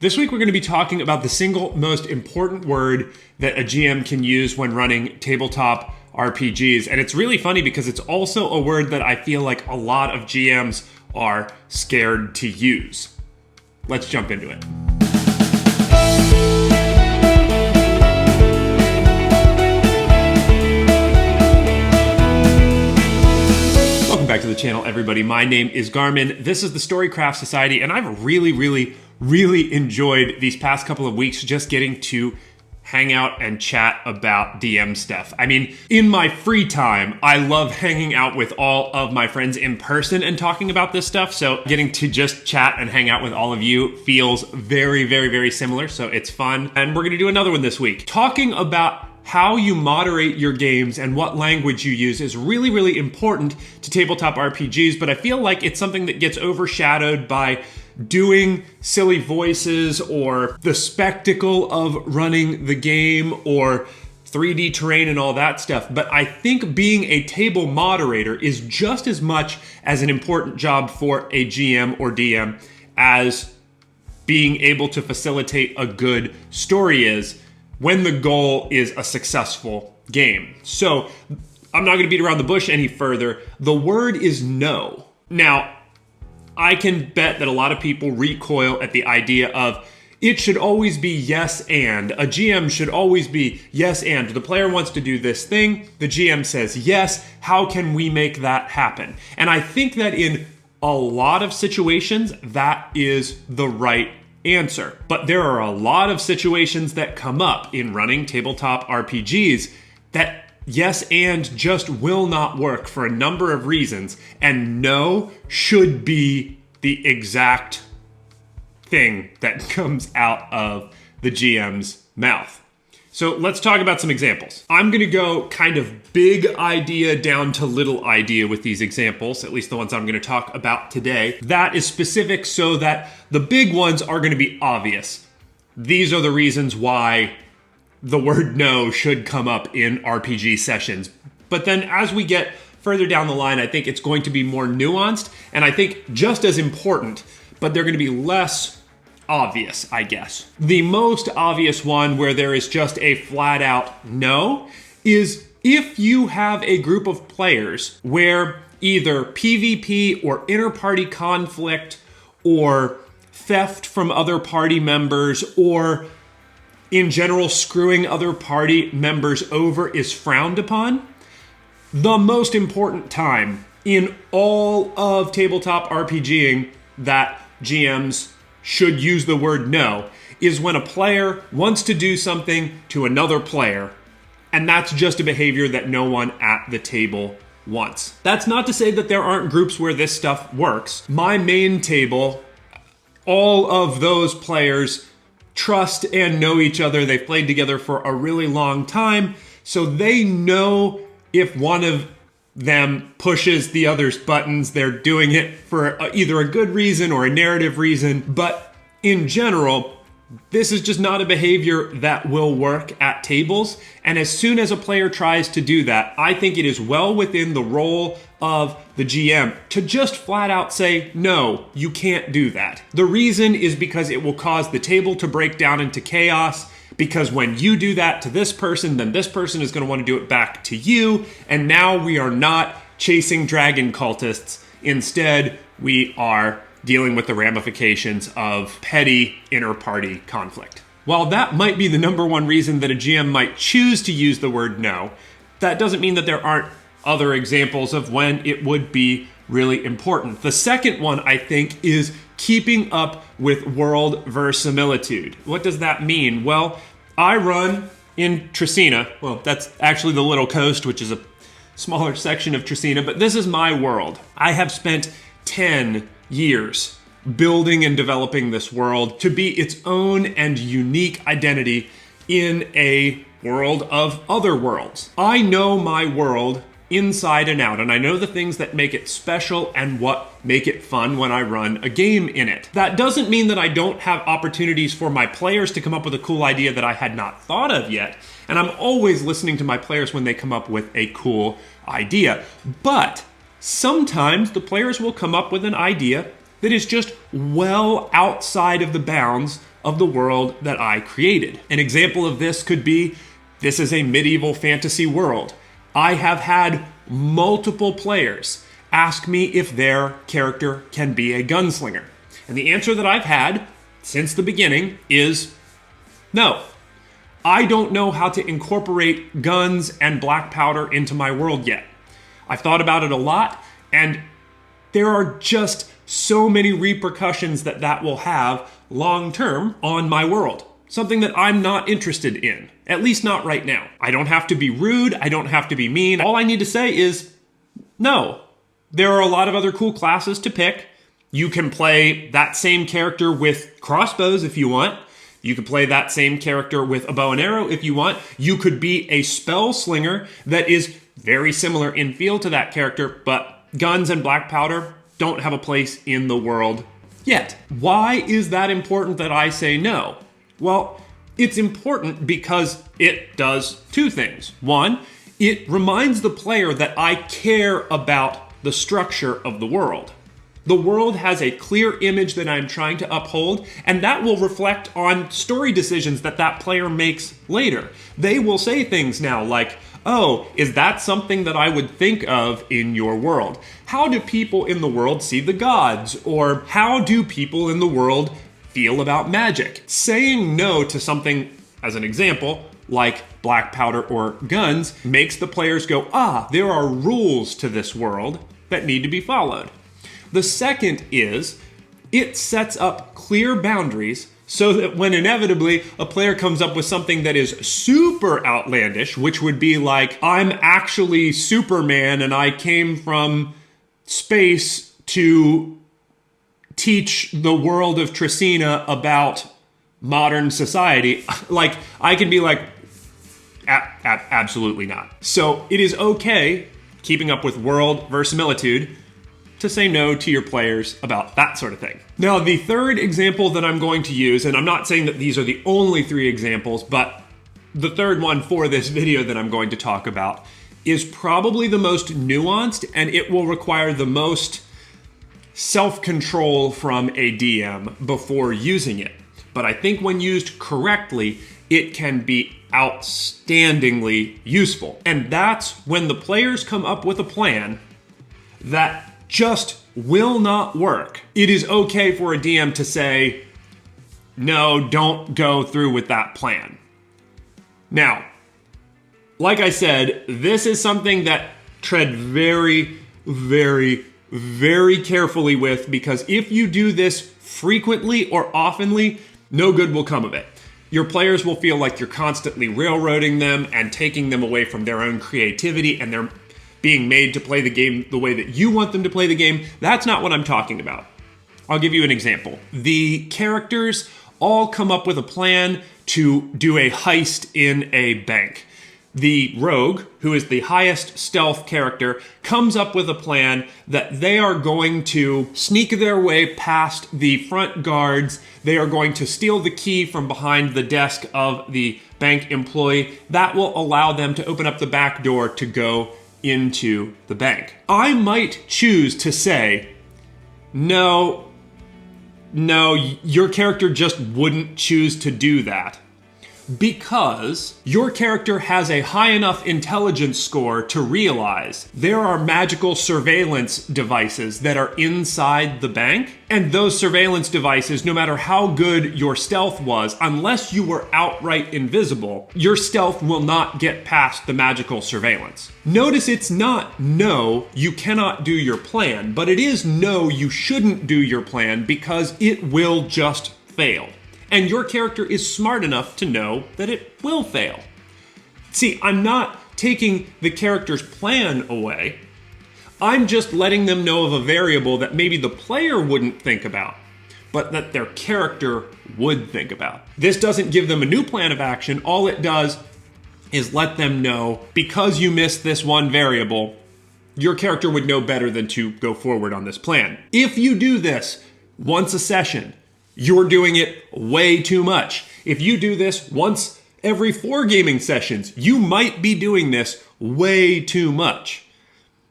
This week we're going to be talking about the single most important word that a GM can use when running tabletop RPGs. And it's really funny because it's also a word that I feel like a lot of GMs are scared to use. Let's jump into it. Welcome back to the channel, everybody. My name is Garmin. This is the Storycraft Society, and I've really enjoyed these past couple of weeks just getting to hang out and chat about DM stuff. I mean, in my free time, I love hanging out with all of my friends in person and talking about this stuff. So getting to just chat and hang out with all of you feels very similar. So it's fun. And we're going to do another one this week. Talking about how you moderate your games and what language you use is really important to tabletop RPGs, but I feel like it's something that gets overshadowed by doing silly voices or the spectacle of running the game or 3D terrain and all that stuff. But I think being a table moderator is just as much as an important job for a GM or DM as being able to facilitate a good story is when the goal is a successful game. So I'm not going to beat around the bush any further. The word is no. Now, I can bet that a lot of people recoil at the idea of it should always be yes and. A GM should always be yes and. The player wants to do this thing. The GM says yes. How can we make that happen? And I think that in a lot of situations, that is the right answer. But there are a lot of situations that come up in running tabletop RPGs that yes and just will not work for a number of reasons, and no should be the exact thing that comes out of the GM's mouth. So let's talk about some examples. I'm going to go kind of big idea down to little idea with these examples, at least the ones I'm going to talk about today. That is specific so that the big ones are going to be obvious. These are the reasons why the word no should come up in RPG sessions. But then as we get further down the line, I think it's going to be more nuanced and I think just as important, but they're going to be less obvious, I guess. The most obvious one where there is just a flat out no is if you have a group of players where either PvP or inter-party conflict or theft from other party members or in general screwing other party members over is frowned upon. The most important time in all of tabletop RPGing that GMs should use the word no is when a player wants to do something to another player, and that's just a behavior that no one at the table wants. That's not to say that there aren't groups where this stuff works. My main table, all of those players trust and know each other. They've played together for a really long time, so they know if one of them pushes the other's buttons, they're doing it for either a good reason or a narrative reason. But in general, this is just not a behavior that will work at tables. And as soon as a player tries to do that, I think it is well within the role of the GM to just flat out say, no, you can't do that. The reason is because it will cause the table to break down into chaos. Because when you do that to this person, then this person is going to want to do it back to you. And now we are not chasing dragon cultists. Instead, we are dealing with the ramifications of petty inter-party conflict. While that might be the number one reason that a GM might choose to use the word no, that doesn't mean that there aren't other examples of when it would be really important. The second one, I think, is keeping up with world verisimilitude. What does that mean? Well, I run in Trisina. Well, that's actually the Little Coast, which is a smaller section of Trisina, but this is my world. I have spent 10 years building and developing this world to be its own and unique identity in a world of other worlds. I know my world inside and out, and I know the things that make it special and what make it fun when I run a game in it. That doesn't mean that I don't have opportunities for my players to come up with a cool idea that I had not thought of yet, and I'm always listening to my players when they come up with a cool idea. But sometimes the players will come up with an idea that is just well outside of the bounds of the world that I created. An example of this could be, this is a medieval fantasy world. I have had multiple players ask me if their character can be a gunslinger. And the answer that I've had since the beginning is no. I don't know how to incorporate guns and black powder into my world yet. I've thought about it a lot, and there are just so many repercussions that will have long-term on my world. Something that I'm not interested in, at least not right now. I don't have to be rude, I don't have to be mean. All I need to say is, no. There are a lot of other cool classes to pick. You can play that same character with crossbows if you want. You could play that same character with a bow and arrow if you want. You could be a spell slinger that is very similar in feel to that character, but guns and black powder don't have a place in the world yet. Why is that important that I say no? Well, it's important because it does two things. One, it reminds the player that I care about the structure of the world. The world has a clear image that I'm trying to uphold, and that will reflect on story decisions that player makes later. They will say things now like, oh, is that something that I would think of in your world? How do people in the world see the gods? Or how do people in the world feel about magic? Saying no to something, as an example, like black powder or guns, makes the players go, there are rules to this world that need to be followed. The second is, it sets up clear boundaries so that when inevitably a player comes up with something that is super outlandish, which would be like, I'm actually Superman and I came from space to teach the world of Tracina about modern society, like, I can be like, absolutely not. So it is okay, keeping up with world verisimilitude, to say no to your players about that sort of thing. Now, the third example that I'm going to use, and I'm not saying that these are the only three examples, but the third one for this video that I'm going to talk about is probably the most nuanced, and it will require the most self-control from a DM before using it. But I think when used correctly, it can be outstandingly useful. And that's when the players come up with a plan that just will not work. It is okay for a DM to say, no, don't go through with that plan. Now, like I said, this is something that tread very, very, very carefully with, because if you do this frequently or oftenly, no good will come of it. Your players will feel like you're constantly railroading them and taking them away from their own creativity, and they're being made to play the game the way that you want them to play the game. That's not what I'm talking about. I'll give you an example. The characters all come up with a plan to do a heist in a bank. The rogue, who is the highest stealth character, comes up with a plan that they are going to sneak their way past the front guards. They are going to steal the key from behind the desk of the bank employee. That will allow them to open up the back door to go into the bank. I might choose to say, no, your character just wouldn't choose to do that, because your character has a high enough intelligence score to realize there are magical surveillance devices that are inside the bank, and those surveillance devices, no matter how good your stealth was, unless you were outright invisible, your stealth will not get past the magical surveillance. Notice it's not no, you cannot do your plan, but it is no, you shouldn't do your plan, because it will just fail. And your character is smart enough to know that it will fail. See, I'm not taking the character's plan away. I'm just letting them know of a variable that maybe the player wouldn't think about, but that their character would think about. This doesn't give them a new plan of action. All it does is let them know, because you missed this one variable, your character would know better than to go forward on this plan. If you do this once a session, you're doing it way too much. If you do this once every 4 gaming sessions, you might be doing this way too much.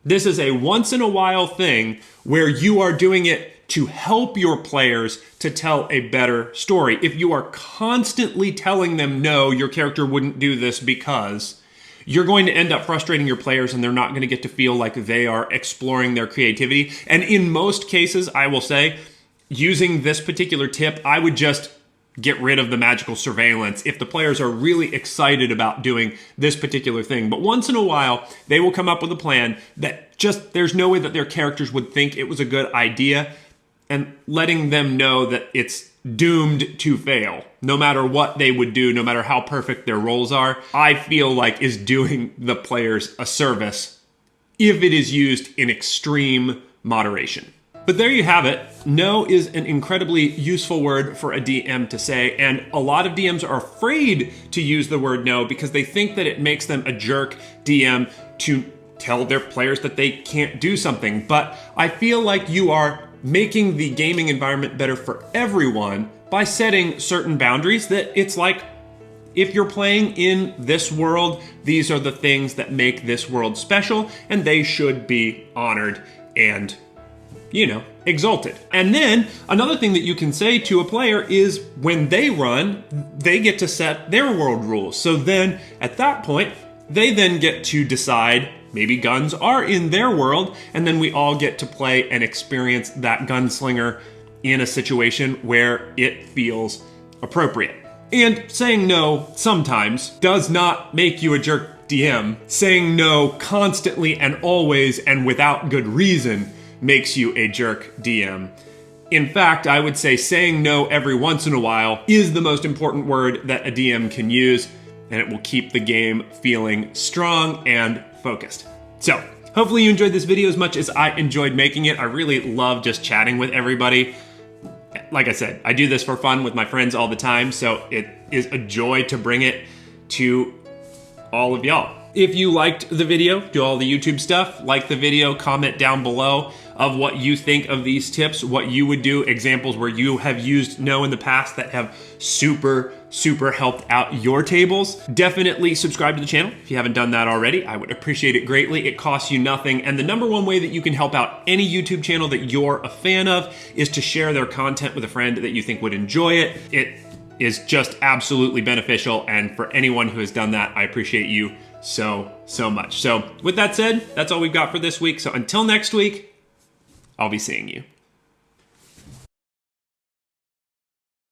This is a once in a while thing where you are doing it to help your players to tell a better story. If you are constantly telling them, no, your character wouldn't do this because, you're going to end up frustrating your players and they're not going to get to feel like they are exploring their creativity. And in most cases, I will say, using this particular tip, I would just get rid of the magical surveillance if the players are really excited about doing this particular thing. But once in a while, they will come up with a plan that just, there's no way that their characters would think it was a good idea, and letting them know that it's doomed to fail. No matter what they would do, no matter how perfect their roles are, I feel like is doing the players a service if it is used in extreme moderation. But there you have it. No is an incredibly useful word for a DM to say, and a lot of DMs are afraid to use the word no because they think that it makes them a jerk DM to tell their players that they can't do something. But I feel like you are making the gaming environment better for everyone by setting certain boundaries that it's like, if you're playing in this world, these are the things that make this world special, and they should be honored and, you know, exalted. And then another thing that you can say to a player is when they run, they get to set their world rules. So then at that point, they then get to decide maybe guns are in their world, and then we all get to play and experience that gunslinger in a situation where it feels appropriate. And saying no sometimes does not make you a jerk DM. Saying no constantly and always and without good reason makes you a jerk DM. In fact, I would say saying no every once in a while is the most important word that a DM can use, and it will keep the game feeling strong and focused. So, hopefully you enjoyed this video as much as I enjoyed making it. I really love just chatting with everybody. Like I said, I do this for fun with my friends all the time, so it is a joy to bring it to all of y'all. If you liked the video, do all the YouTube stuff, like the video, comment down below of what you think of these tips, what you would do, examples where you have used no in the past that have super helped out your tables. Definitely subscribe to the channel if you haven't done that already. I would appreciate it greatly. It costs you nothing. And the number one way that you can help out any YouTube channel that you're a fan of is to share their content with a friend that you think would enjoy it. It is just absolutely beneficial. And for anyone who has done that, I appreciate you so much. So with that said, that's all we've got for this week. So until next week, I'll be seeing you.